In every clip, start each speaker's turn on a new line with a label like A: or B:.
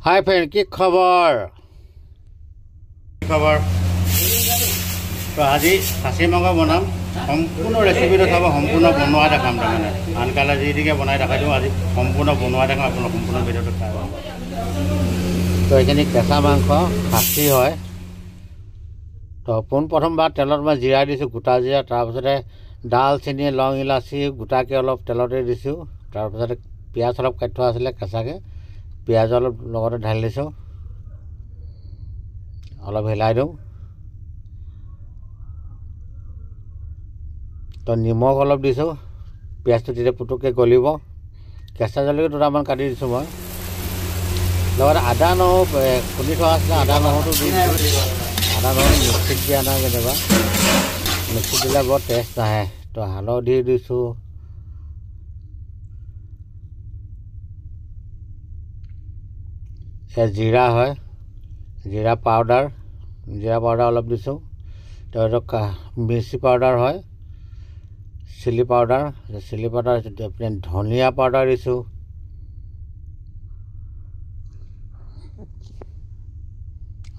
A: হাই friend, কি খবৰ? তো আজি খাচী মাংস বনাম। সম্পূৰ্ণ ৰেচিপিটো চাব, সম্পূৰ্ণ বনোৱা দেখাম। তাৰমানে আনকালে যিদিকে বনাই দেখাই দিওঁ, আজি সম্পূৰ্ণ বনোৱা দেখাম। আপোনাক সম্পূৰ্ণ ভিডিঅ'টো চাই পাব। তো এইখিনি কেঁচা মাংস খাচী হয়। তো পোনপ্ৰথমবাৰ তেলত মই জিৰা দিছোঁ, গোটা জিৰা। তাৰপিছতে ডালচেনি, লং, ইলাচি গোটাকৈ অলপ তেলতে দিছোঁ। তাৰপিছতে পিঁয়াজ অলপ কাটি থোৱা আছিলে কেঁচাকৈ, পিঁয়াজ অলপ লগতে ঢালি দিছোঁ, অলপ হিলাই দিওঁ। তো নিমখ অলপ দিছোঁ, পিঁয়াজটো তেতিয়া পুটুককৈ গলিব। কেঁচা জলকীয়া দুটামান কাটি দিছোঁ মই, লগতে আদা নহৰু খুন্দি থোৱা আছিলে, আদা নহৰুটো দি দিছোঁ। আদা নহৰু মিক্সিত দিয়া নাই, কেতিয়াবা মিক্সিত দিলে বৰ টেষ্ট নাহে। তো হালধি দিছোঁ, জিৰা হয়, জিৰা পাউডাৰ অলপ দিছোঁ। তাৰপিছত মিৰ্চি পাউডাৰ হয়, চিলি পাউডাৰ ধনিয়া পাউডাৰ দিছোঁ।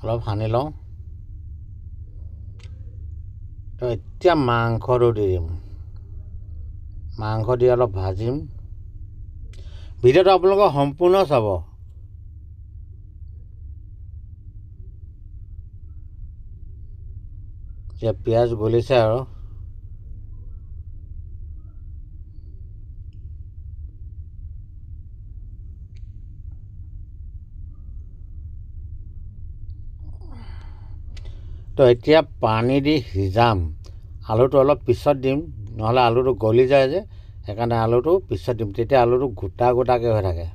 A: অলপ সানি লওঁ। তো এতিয়া মাংসটো দি দিম, মাংস দি অলপ ভাজিম। ভিডিঅ'টো আপোনালোকে সম্পূৰ্ণ চাব। এতিয়া পিঁয়াজ গলিছে আৰু তো এতিয়া পানী দি সিজাম। আলুটো অলপ পিছত দিম, নহ'লে আলুটো গলি যায় যে, সেইকাৰণে আলুটো পিছত দিম। তেতিয়া আলুটো গোটা গোটাকৈ হৈ থাকে।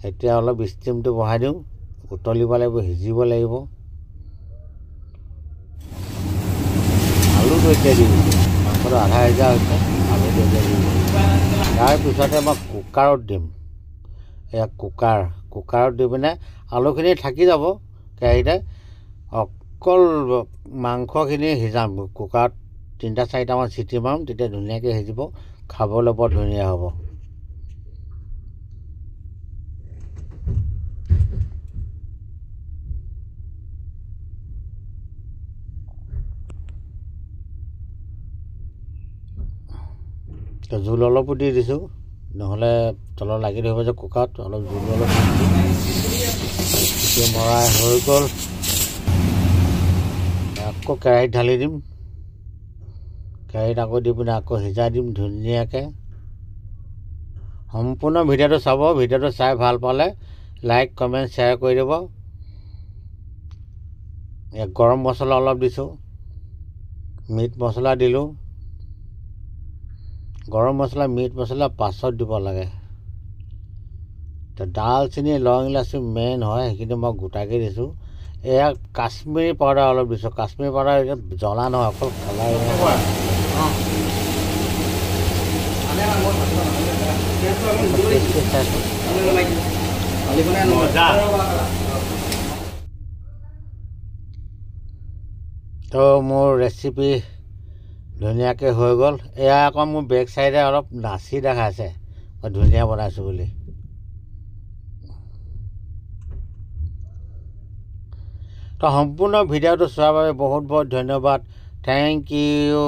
A: এতিয়া অলপ ষ্টিমটো বঢ়াই দিওঁ, উতলিব লাগিব, সিজিব লাগিব। আলুটো এতিয়া দিম, মাংসটো আধা সিজা হৈছে, আলুটো এতিয়া দিম। তাৰপিছতে মই কুকাৰত দিম। এয়া কুকাৰত দি পিনে আলুখিনি থাকি যাব কেৰাহীতে, অকল মাংসখিনি সিজাম। কুকাৰত 3-4টামান চিটি মাৰিম, তেতিয়া ধুনীয়াকৈ সিজিব, খাবলৈ বৰ ধুনীয়া হ'ব। তো জোল অলপো দি দিছোঁ, নহ'লে তলত লাগি ধৰিব যে কুকাৰত। অলপ জোল অলপ চিটি মৰাই হৈ গ'ল। আকৌ কেৰাহীত ঢালি দিম, কেৰাহীত আকৌ দি পিনে আকৌ সিজাই দিম ধুনীয়াকৈ। সম্পূৰ্ণ ভিডিঅ'টো চাব। ভিডিঅ'টো চাই ভাল পালে লাইক, কমেণ্ট, শ্বেয়াৰ কৰি দিব। গৰম মছলা অলপ দিছোঁ, মিট মছলা দিলোঁ। গৰম মছলা, মিট মছলা পাছত দিব লাগে। তো ডালচেনি, লং, ইলাচি মেইন হয়, সেইখিনি মই গোটাকৈ দিছোঁ। এয়া কাশ্মীৰী পাউডাৰ অলপ দিছোঁ। কাশ্মীৰী পাউডাৰ এতিয়া জ্বলা নহয়, অকল কালাৰ। তো মোৰ ৰেচিপি ধুনীয়াকৈ হৈ গ'ল। এয়া আকৌ মোৰ বেক চাইডে অলপ নাচি দেখাইছে মই ধুনীয়া বনাইছোঁ বুলি। তো সম্পূৰ্ণ ভিডিঅ'টো চোৱাৰ বাবে বহুত বহুত ধন্যবাদ। Thank U.